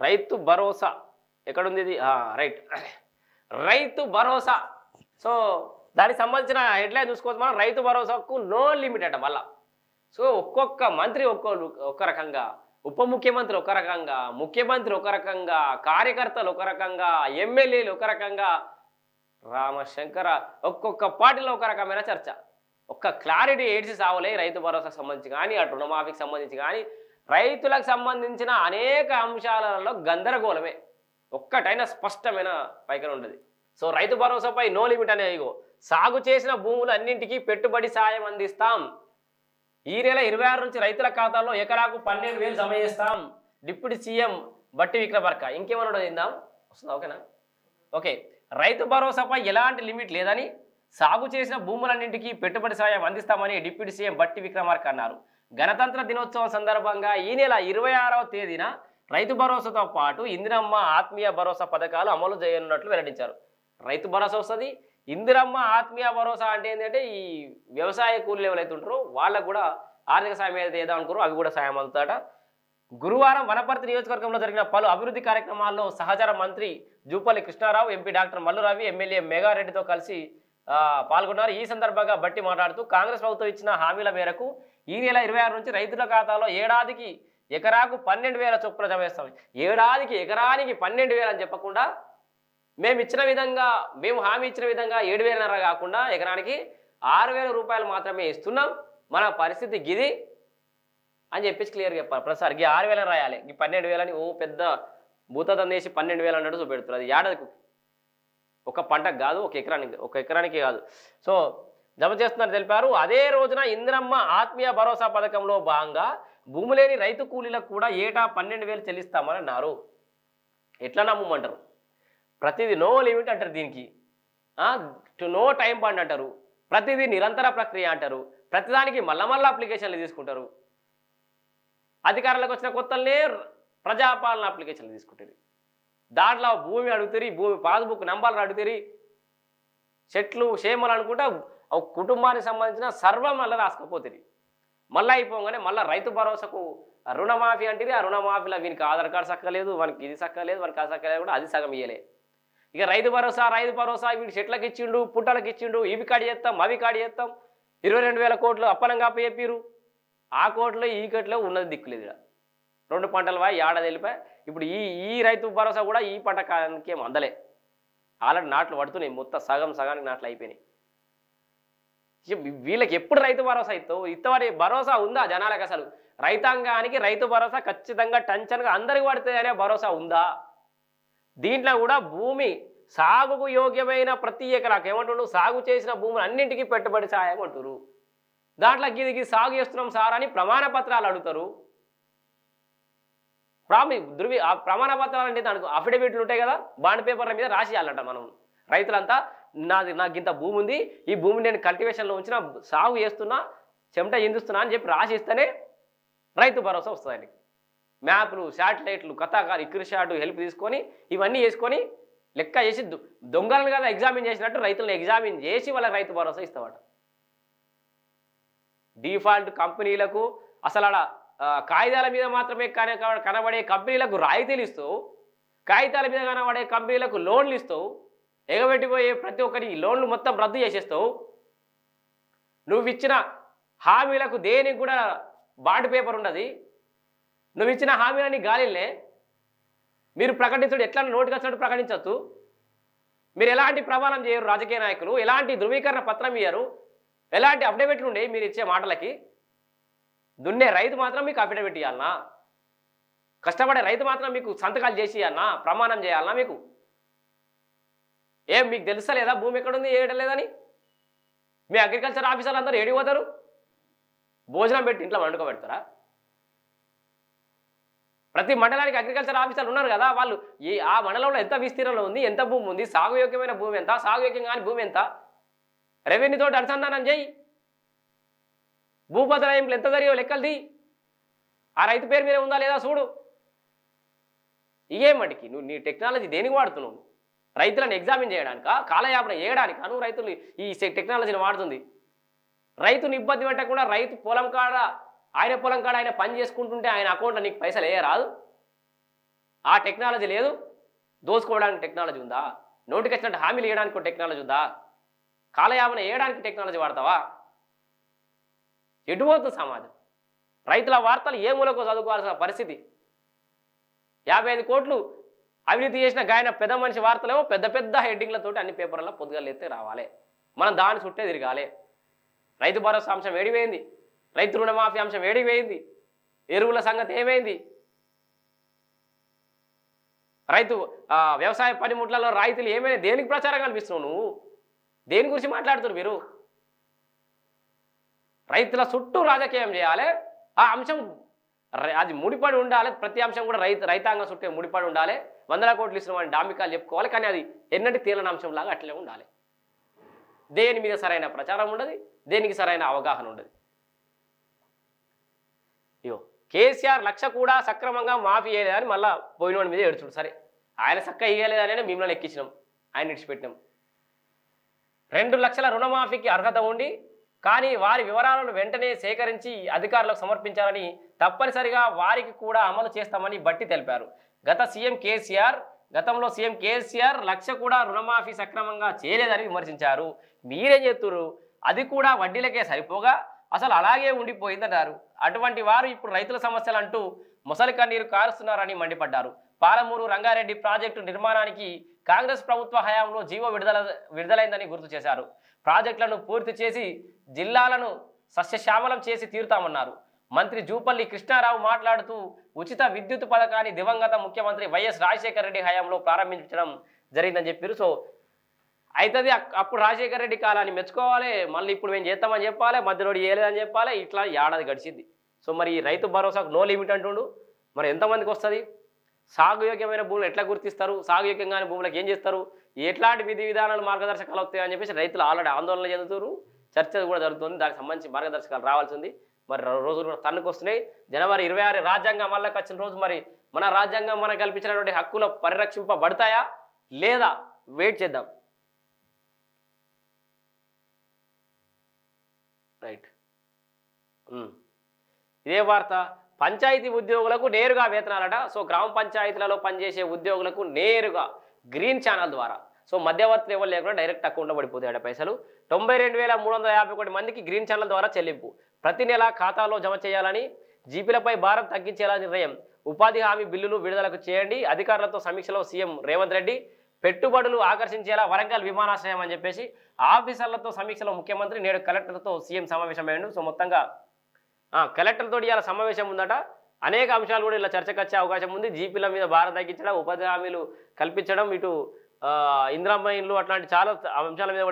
రైతు భరోసా ఎక్కడుంది ఇది right Rythu Bharosa so దానికి సంబంధించిన హెడ్లైన్ చూసుకోవచ్చు మనం రైతు భరోసాకు నో లిమిట్ అట మళ్ళా సో ఒక్కొక్క మంత్రి ఒక్క రకంగా ఉప ముఖ్యమంత్రి ఒక రకంగా ముఖ్యమంత్రి ఒక రకంగా కార్యకర్తలు ఒక రకంగా ఎమ్మెల్యేలు ఒక రకంగా రామశంకర ఒక్కొక్క పార్టీలో ఒక రకమైన చర్చ ఒక్క క్లారిటీ ఏడ్చి సావలే రైతు భరోసాకు సంబంధించి కానీ అటు రుణమాఫీకి సంబంధించి కానీ రైతులకు సంబంధించిన అనేక అంశాలలో గందరగోళమే ఒక్కటైనా స్పష్టమైన వైఖరి ఉండదు సో రైతు భరోసాపై నో లిమిట్ అనే ఇగో సాగు చేసిన భూములు అన్నింటికీ పెట్టుబడి సాయం అందిస్తాం ఈ నెల 26 నుంచి రైతుల ఖాతాల్లో ఎకరాకు 12,000 జమ చేస్తాం డిప్యూటీ సీఎం బట్టి విక్రమార్క ఇంకేమన్నా తిందాం వస్తుందా ఓకేనా ఓకే రైతు భరోసాపై ఎలాంటి లిమిట్ లేదని సాగు చేసిన భూములన్నింటికీ పెట్టుబడి సాయం అందిస్తామని డిప్యూటీ సీఎం బట్టి విక్రమార్క అన్నారు గణతంత్ర దినోత్సవం సందర్భంగా ఈ నెల 26వ తేదీన రైతు భరోసాతో పాటు ఇందిరమ్మ ఆత్మీయ భరోసా పథకాలు అమలు చేయనున్నట్లు వెల్లడించారు రైతు భరోసా వస్తుంది ఇందిరమ్మ ఆత్మీయ భరోసా అంటే ఏంటంటే ఈ వ్యవసాయ కూలీలు ఎవరైతే ఉంటారో వాళ్ళకు కూడా ఆర్థిక సాయం ఏదైతే ఏదో అనుకోరో అవి కూడా సాయం అందుతాట గురువారం వనపర్తి నియోజకవర్గంలో జరిగిన పలు అభివృద్ధి కార్యక్రమాల్లో సహచార మంత్రి Jupally Krishnarao MP doctor Malluravi MLA మెగారెడ్డితో కలిసి పాల్గొన్నారు ఈ సందర్భంగా బట్టి మాట్లాడుతూ కాంగ్రెస్ ప్రభుత్వం ఇచ్చిన హామీల మేరకు ఈ నెల 26 నుంచి రైతుల ఖాతాలో ఏడాదికి ఎకరాకు 12,000 చొప్పున జమ చేస్తాం ఏడాదికి ఎకరానికి 12,000 అని చెప్పకుండా మేము ఇచ్చిన విధంగా మేము హామీ ఇచ్చిన విధంగా 7,500 కాకుండా ఎకరానికి 6,000 రూపాయలు మాత్రమే ఇస్తున్నాం మన పరిస్థితి గిది అని చెప్పేసి క్లియర్గా చెప్పాలి ప్రతిసారి 6,000 రాయాలి ఈ 12,000 అని ఓ పెద్ద భూతదం వేసి 12,000 అన్నట్టు చూపెడుతున్నారు అది ఏడాదికి ఒక పంటకు కాదు ఒక ఎకరానికి కాదు సో జమ చేస్తున్నారు తెలిపారు అదే రోజున ఇందిరమ్మ ఆత్మీయ భరోసా పథకంలో భాగంగా భూమి లేని రైతు కూలీలకు కూడా ఏటా 12,000 చెల్లిస్తామని అన్నారు ఎట్లా నమ్మమంటారు ప్రతిదీ నో లిమిట్ అంటారు దీనికి నో టైం బాండ్ అంటారు ప్రతిదీ నిరంతర ప్రక్రియ అంటారు ప్రతిదానికి మళ్ళా అప్లికేషన్లు తీసుకుంటారు అధికారులకు వచ్చిన కొత్తలనే ప్రజాపాలన అప్లికేషన్లు తీసుకుంటారు దాంట్లో భూమి అడుగుతారు భూమి పాస్బుక్ నంబర్లు అడుగుతారు చెట్లు క్షేమలు అనుకుంటా కుటుంబానికి సంబంధించిన సర్వం మళ్ళీ రాసుకపోతుంది మళ్ళీ అయిపోగానే మళ్ళీ రైతు భరోసాకు రుణమాఫీ అంటే ఆ రుణమాఫీలో వీనికి ఆధార్ కార్డు సక్కలేదు వానికి ఇది సక్కలేదు వానికి అది సక్కలేదు కూడా అది సగం ఇయ్యలే ఇక రైతు భరోసా వీడి చెట్లకు ఇచ్చిండు పుట్టలకు ఇచ్చిండు ఇవి కాడి చేస్తాం అవి కాడి చేస్తాం 22,000 కోట్లు అప్పనంగా చెప్పిరు ఆ కోట్లు ఈ కోట్లో ఉన్నది దిక్కులేదు ఇక్కడ 2 పంటలు ఏడాది వెళ్ళిపోయి ఇప్పుడు ఈ రైతు భరోసా కూడా ఈ పంట కాలానికి ఏం అందలే ఆల్రెడీ నాట్లు పడుతున్నాయి మొత్తం సగానికి నాట్లు అయిపోయినాయి వీళ్ళకి ఎప్పుడు రైతు భరోసా ఇత్తవారి భరోసా ఉందా జనాలకు అసలు రైతాంగానికి రైతు భరోసా ఖచ్చితంగా టెన్షన్గా అందరికి పడుతుంది అనే భరోసా ఉందా దీంట్లో కూడా భూమి సాగుకు యోగ్యమైన ప్రతి ఎకరాకు ఏమంటుండ్రు సాగు చేసిన భూములు అన్నింటికీ పెట్టుబడి సాయం అంటారు దాంట్లో గిదికి సాగు చేస్తున్నాం సార్ అని ప్రమాణ పత్రాలు అడుగుతారు ప్రమాణ పత్రాలు అంటే దానికి అఫిడవిట్లు ఉంటాయి కదా బాండ్ పేపర్ల మీద రాసియాలంట మనం రైతులంతా నాకు ఇంత భూమి ఉంది ఈ భూమిని నేను కల్టివేషన్లో ఉంచిన సాగు చేస్తున్నా చెమట ఇందుస్తున్నా అని చెప్పి రాసి ఇస్తేనే రైతు భరోసా వస్తుంది ఆయనకి మ్యాప్లు శాటిలైట్లు కథాకారు ఇక్రిషాటు హెల్ప్ తీసుకొని ఇవన్నీ వేసుకొని లెక్క చేసి దొంగలను కదా ఎగ్జామిన్ చేసినట్టు రైతులను ఎగ్జామిన్ చేసి వాళ్ళకి రైతు భరోసా ఇస్తామట డిఫాల్ట్ కంపెనీలకు అసలు ఆడ కాగితాల మీద మాత్రమే కనబడే కంపెనీలకు రాయితీలు ఇస్తావు కాగితాల మీద కనబడే కంపెనీలకు లోన్లు ఇస్తావు ఎగబెట్టిపోయే ప్రతి ఒక్కరికి లోన్లు మొత్తం రద్దు చేసేస్తావు నువ్వు ఇచ్చిన హామీలకు దేనికి కూడా బాండ్ పేపర్ ఉండదు నువ్వు ఇచ్చిన హామీలని గాలిలే మీరు ప్రకటించడు ఎట్లా నోటికి వచ్చినట్టు ప్రకటించవచ్చు మీరు ఎలాంటి ప్రమాణం చేయరు రాజకీయ నాయకులు ఎలాంటి ధృవీకరణ పత్రం ఇయ్యరు ఎలాంటి అఫిడవిట్లు ఉండే మీరు ఇచ్చే మాటలకి దున్నే రైతు మాత్రం మీకు అఫిడవిట్ ఇవ్వాలన్నా కష్టపడే రైతు మాత్రం మీకు సంతకాలు చేసి ఇవ్వాలన్నా ప్రమాణం చేయాలన్నా మీకు ఏం మీకు తెలుసలేదా భూమి ఎక్కడుంది ఏడలేదని మీ అగ్రికల్చర్ ఆఫీసర్లు అందరూ ఏడిపోతారు భోజనం పెట్టి ఇంట్లో వండుకోబెడతారా ప్రతి మండలానికి అగ్రికల్చర్ ఆఫీసర్లు ఉన్నారు కదా వాళ్ళు ఆ మండలంలో ఎంత విస్తీర్ణంలో ఉంది ఎంత భూమి ఉంది సాగుయోగ్యమైన భూమి ఎంత సాగుయోగ్యం కాని భూమి ఎంత రెవెన్యూతో అనుసంధానం చేయి భూపత్రాయింపులు ఎంత జరిగో లెక్కలది ఆ రైతు పేరు మీద ఉందా లేదా చూడు ఇవేమటికి నువ్వు నీ టెక్నాలజీ దేనికి వాడుతున్నావు రైతులను ఎగ్జామిన్ చేయడానిక కాలయాపన చేయడానిక నువ్వు రైతులు ఈ టెక్నాలజీని వాడుతుంది రైతుని ఇబ్బంది పెట్టకుండా రైతు పొలం కాడ ఆయన పొలం కాడ ఆయన పని చేసుకుంటుంటే ఆయన అకౌంట్లో నీకు పైసలు వేయరాదు ఆ టెక్నాలజీ లేదు, దోసుకోవడానికి టెక్నాలజీ ఉందా? నోటికి వచ్చినట్టు హామీలు వేయడానికి ఒక టెక్నాలజీ ఉందా? కాలయాపన వేయడానికి టెక్నాలజీ వాడతావా? ఎటుపోతుంది సమాజం? రైతుల వార్తలు ఏ మూలకు చదువుకోవాల్సిన పరిస్థితి. 55 కోట్లు అవినీతి చేసిన గాయన పెద్ద మనిషి వార్తలేమో పెద్ద పెద్ద హెడ్డింగ్లతోటి అన్ని పేపర్లలో పొద్దుగాలు ఎత్తే రావాలి. మనం దాని చుట్టే తిరగాలి. రైతు భరోసా అంశం ఏడిపోయింది, రైతు రుణమాఫీ అంశం ఏడిపోయింది, ఎరువుల సంగతి ఏమైంది, రైతు వ్యవసాయ పనిముట్లలో రైతులు ఏమైనా దేనికి ప్రచారం కల్పిస్తున్నావు నువ్వు? దేని గురించి మాట్లాడుతున్నారు మీరు? రైతుల చుట్టూ రాజకీయం చేయాలి. ఆ అంశం అది ముడిపడి ఉండాలి. ప్రతి అంశం కూడా రైతాంగం చుట్టూ ముడిపడి ఉండాలి. 100 కోట్లు ఇస్తున్న వాడిని డాంబికాలు చెప్పుకోవాలి. కానీ అది ఎన్నటి తేలిన అంశంలాగా అట్లే ఉండాలి. దేని మీద సరైన ప్రచారం ఉండదు, దేనికి సరైన అవగాహన ఉండదు. అయ్యో కేసీఆర్ 1,00,000 కూడా సక్రమంగా మాఫీ చేయలేదని మళ్ళీ పోయినోడి మీద ఏడుచుడు. సరే ఆయన చక్క ఇవ్వలేదని మిమ్మల్ని ఎక్కించినాం, ఆయన విడిచిపెట్టినాం. 2 లక్షల రుణమాఫీకి అర్హత ఉండి కానీ వారి వివరాలను వెంటనే సేకరించి అధికారులకు సమర్పించాలని తప్పనిసరిగా వారికి కూడా అమలు చేస్తామని బట్టి తెలిపారు. గతంలో సీఎం కేసీఆర్ 1,00,000 కూడా రుణమాఫీ సక్రమంగా చేయలేదని విమర్శించారు. మీరేం చేస్తున్నారు? అది కూడా వడ్డీలకే సరిపోగా అసలు అలాగే ఉండిపోయిందన్నారు. అటువంటి వారు ఇప్పుడు రైతుల సమస్యలు అంటూ ముసలి కన్నీరు కారుస్తున్నారని మండిపడ్డారు. పాలమూరు రంగారెడ్డి ప్రాజెక్టు నిర్మాణానికి కాంగ్రెస్ ప్రభుత్వ హయాంలో జీవో విడుదలైందని గుర్తు చేశారు. ప్రాజెక్టులను పూర్తి చేసి జిల్లాలను సస్యశ్యామలం చేసి తీరుతామన్నారు. మంత్రి జూపల్లి కృష్ణారావు మాట్లాడుతూ ఉచిత విద్యుత్ పథకాన్ని దివంగత ముఖ్యమంత్రి వైఎస్ రాజశేఖర రెడ్డి హయాంలో ప్రారంభించడం జరిగిందని చెప్పారు. సో అవుతుంది, అప్పుడు రాజశేఖర రెడ్డి కాలాన్ని మెచ్చుకోవాలి, మళ్ళీ ఇప్పుడు మేము చేస్తామని చెప్పాలి, మధ్యలో చేయలేదని చెప్పాలి. ఇట్లా ఏడాది గడిచింది. సో మరి రైతు భరోసాకు నో లిమిట్ అంటుండు. మరి ఎంతమందికి వస్తుంది? సాగుయోగ్యమైన భూములు ఎట్లా గుర్తిస్తారు? సాగుయోగ్యంగానే భూములకు ఏం చేస్తారు? ఎట్లాంటి విధి విధానాలు మార్గదర్శకాలు వస్తాయని చెప్పేసి రైతులు ఆల్రెడీ ఆందోళన చెందుతారు. చర్చ కూడా జరుగుతుంది. దానికి సంబంధించి మార్గదర్శకాలు రావాల్సింది. మరి రోజులు కూడా తన్నుకు వస్తున్నాయి. జనవరి 26 రాజ్యాంగం అమల్లోకి వచ్చిన రోజు మరి మన రాజ్యాంగం మనకు కల్పించినటువంటి హక్కులు పరిరక్షింపబడతాయా లేదా? వెయిట్ చేద్దాం. రైట్, ఇదే వార్త. పంచాయతీ ఉద్యోగులకు నేరుగా వేతనాలట. సో గ్రామ పంచాయతీలలో పనిచేసే ఉద్యోగులకు నేరుగా గ్రీన్ ఛానల్ ద్వారా, సో మధ్యవర్తులు ఎవరు లేకుండా డైరెక్ట్ అకౌంట్లో పడిపోతాయట పైసలు. 92,351 మందికి గ్రీన్ ఛానల్ ద్వారా చెల్లింపు. ప్రతి నెల ఖాతాలో జమ చేయాలని, జీపీలపై భారం తగ్గించేలా నిర్ణయం. ఉపాధి హామీ బిల్లులు విడుదలకు చేయండి. అధికారులతో సమీక్షలో సీఎం రేవంత్ రెడ్డి. పెట్టుబడులు ఆకర్షించేలా వరంగల్ విమానాశ్రయం అని చెప్పేసి ఆఫీసర్లతో సమీక్షలో ముఖ్యమంత్రి. నేడు కలెక్టర్లతో సీఎం సమావేశమయ్యాడు. సో మొత్తంగా కలెక్టర్తో ఇవాళ సమావేశం ఉందట. అనేక అంశాలు కూడా ఇలా చర్చకు వచ్చే అవకాశం ఉంది. జీపీల మీద భారం తగ్గించడం, ఉపాధి హామీలు కల్పించడం, ఇటు ఇందిరమ్మ ఇల్లు అట్లాంటి చాలా అంశాల మీద